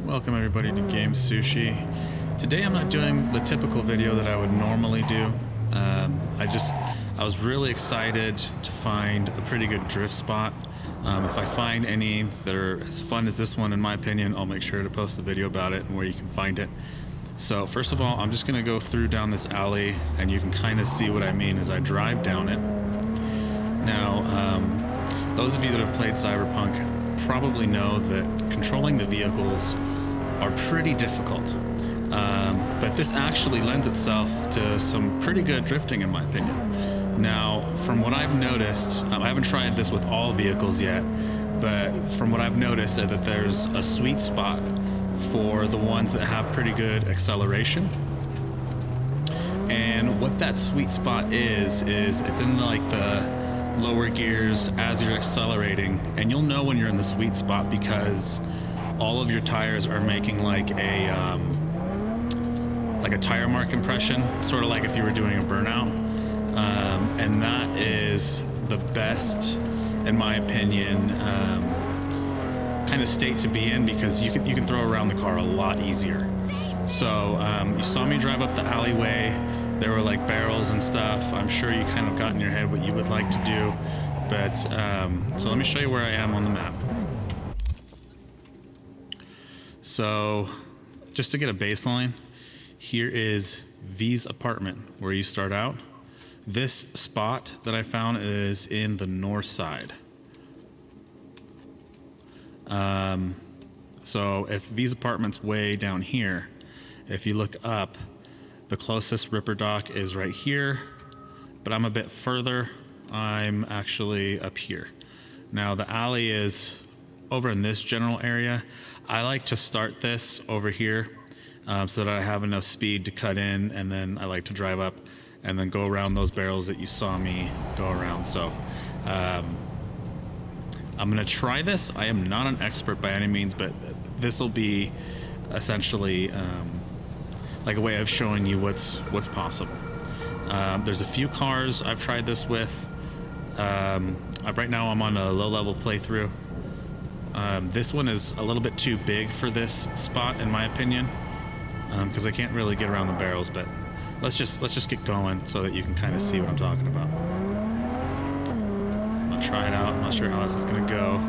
Welcome everybody to GameSushi. Today I'm not doing the typical video that I would normally do. I was really excited to find a pretty good drift spot. If I find any that are as fun as this one, in my opinion, I'll make sure to post a video about it and where you can find it. So first of all, I'm just gonna go through down this alley and you can kind of see what I mean as I drive down it. Now, those of you that have played Cyberpunk probably know that controlling the vehicles are pretty difficult. But this actually lends itself to some pretty good drifting in my opinion. Now, from what I've noticed, I haven't tried this with all vehicles yet, but from what I've noticed is that there's a sweet spot for the ones that have pretty good acceleration. And what that sweet spot is it's in like the lower gears as you're accelerating, and you'll know when you're in the sweet spot because all of your tires are making like a tire mark impression, sort of like if you were doing a burnout. And that is the best, in my opinion, kind of state to be in because you can throw around the car a lot easier. So you saw me drive up the alleyway. There were like barrels and stuff. I'm sure you kind of got in your head what you would like to do, but so let me show you where I am on the map. So just to get a baseline, here is V's apartment where you start out. This spot that I found is in the Northside. So if V's apartment's way down here, if you look up, the closest ripper dock is right here, but I'm a bit further. I'm actually up here. Now the alley is over in this general area. I like to start this over here so that I have enough speed to cut in, and then I like to drive up and then go around those barrels that you saw me go around. So I'm gonna try this. I am not an expert by any means, but this will be essentially like a way of showing you what's possible. There's a few cars I've tried this with. Right now I'm on a low-level playthrough. This one is a little bit too big for this spot, in my opinion, because I can't really get around the barrels. But let's just get going so that you can kind of see what I'm talking about. So I'm gonna try it out. I'm not sure how this is gonna go.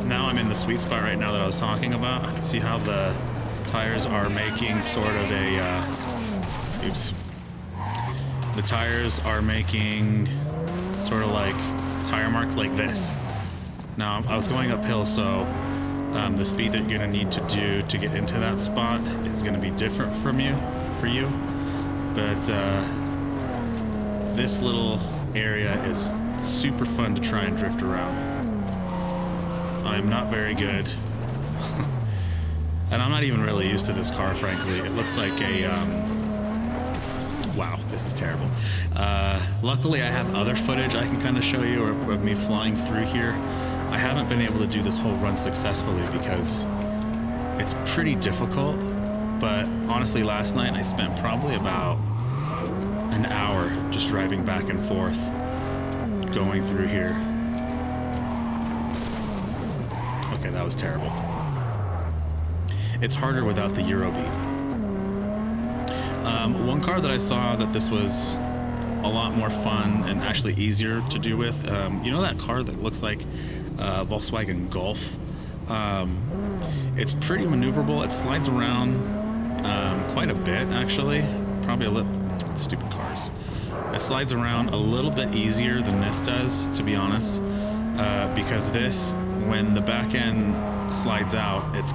Now I'm in the sweet spot right now that I was talking about. See how the tires are making sort of a, oops. The tires are making sort of like tire marks like this. Now I was going uphill, so the speed that you're gonna need to do to get into that spot is gonna be different for you. But this little area is super fun to try and drift around. I'm not very good. And I'm not even really used to this car, frankly. It looks like a, wow, this is terrible. Luckily I have other footage I can kind of show you of me flying through here. I haven't been able to do this whole run successfully because it's pretty difficult, but honestly last night I spent probably about an hour just driving back and forth going through here. Okay, that was terrible. It's harder without the Eurobeat. One car that I saw that this was a lot more fun and actually easier to do with, you know that car that looks like Volkswagen Golf? It's pretty maneuverable. It slides around quite a bit, actually. Probably a little, stupid cars. It slides around a little bit easier than this does, to be honest, because this, when the back end slides out, it's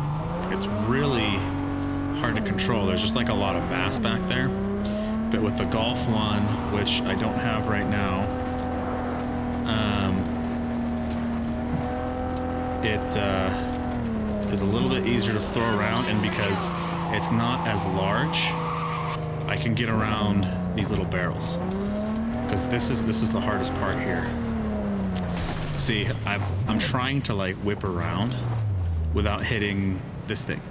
really hard to control. There's just like a lot of mass back there. But with the Golf one, which I don't have right now, it is a little bit easier to throw around, and because it's not as large, I can get around these little barrels. Because this is the hardest part here. See, I'm trying to like whip around without hitting this thing.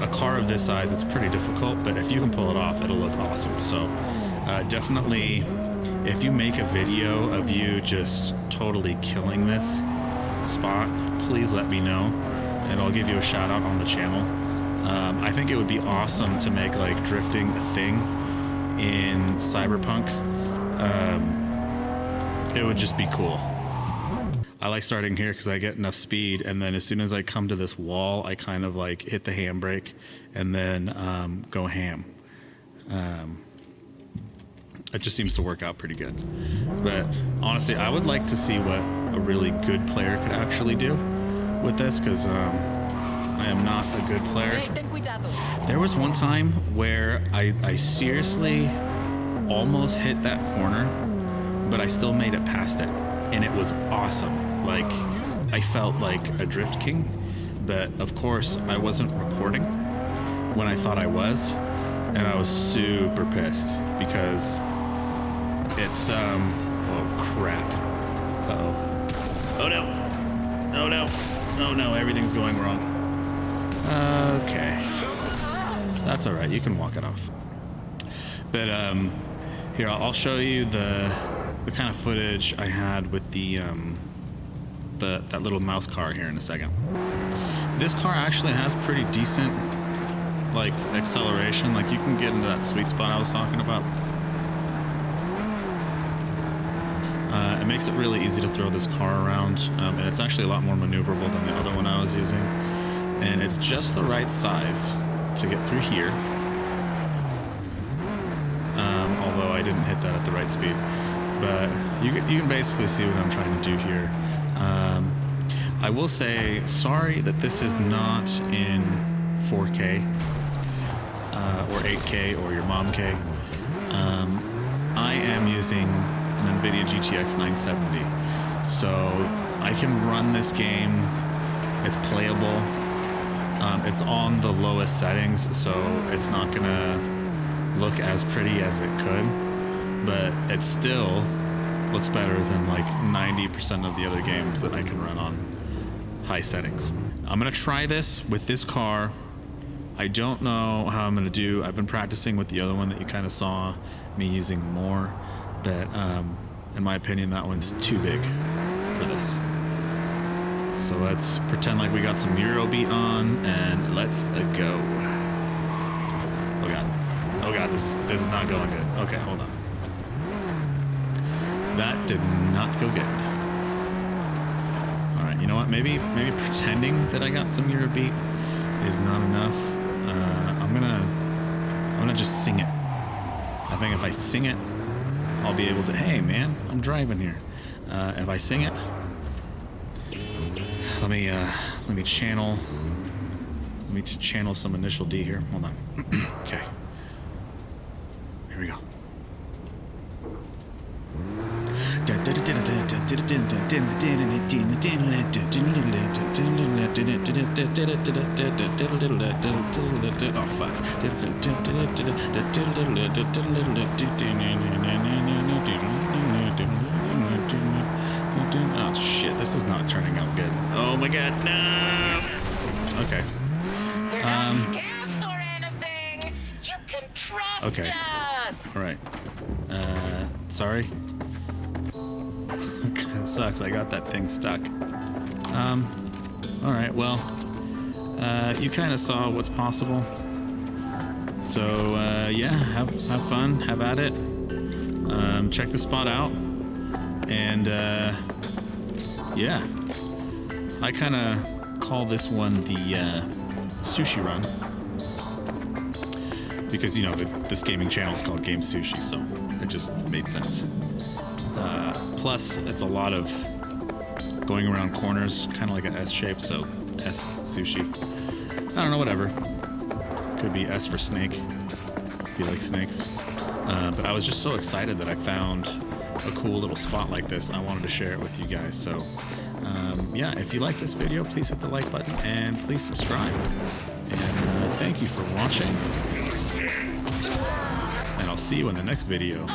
A car of this size, it's pretty difficult, but if you can pull it off, it'll look awesome. So definitely if you make a video of you just totally killing this spot, please let me know, and I'll give you a shout out on the channel. I think it would be awesome to make like drifting a thing in Cyberpunk. It would just be cool. I like starting here because I get enough speed, and then as soon as I come to this wall, I kind of like hit the handbrake and then go ham. It just seems to work out pretty good. But honestly, I would like to see what a really good player could actually do with this, because I am not a good player. There was one time where I seriously almost hit that corner, but I still made it past it, and it was awesome. Like, I felt like a drift king, but of course I wasn't recording when I thought I was, and I was super pissed because it's oh crap. Uh-oh. Oh no. Oh no. Oh no, everything's going wrong. Okay. That's all right, you can walk it off. But here, I'll show you the kind of footage I had with that little mouse car here in a second. This car actually has pretty decent like acceleration. Like, you can get into that sweet spot I was talking about. It makes it really easy to throw this car around, and it's actually a lot more maneuverable than the other one I was using. And it's just the right size to get through here. Although I didn't hit that at the right speed. But you can basically see what I'm trying to do here. I will say, sorry that this is not in 4K or 8K or your mom K. I am using an NVIDIA GTX 970, so I can run this game. It's playable. It's on the lowest settings, so it's not gonna look as pretty as it could, but it still looks better than like 90% of the other games that I can run on high settings. I'm gonna try this with this car. I don't know how I'm gonna do. I've been practicing with the other one that you kind of saw me using more, but in my opinion, that one's too big for this. So let's pretend like we got some Eurobeat on, and let's go. Oh god. Oh god, this is not going good. Okay, hold on. That did not go good. Alright, you know what? Maybe pretending that I got some Eurobeat is not enough. I'm gonna just sing it. I think if I sing it, I'll be able to. Hey man, I'm driving here. If I sing it, let me channel some initial D here. Hold on. Okay. Here we go. Oh fuck. Oh shit, this is not turning out good. Oh my god, no! Okay. Scabs or anything. You can trust Okay. us. Alright. Sorry. Kinda sucks, I got that thing stuck. Alright, well, you kinda saw what's possible. So, yeah, have fun, have at it. Check the spot out. And, yeah. I kinda call this one the, sushi run. Because, you know, this gaming channel is called GameSushi, so it just made sense. Plus, it's a lot of going around corners, kind of like an S shape, so S sushi. I don't know, whatever. Could be S for snake, if you like snakes. But I was just so excited that I found a cool little spot like this. I wanted to share it with you guys. So, yeah, if you like this video, please hit the like button and please subscribe. And thank you for watching. And I'll see you in the next video.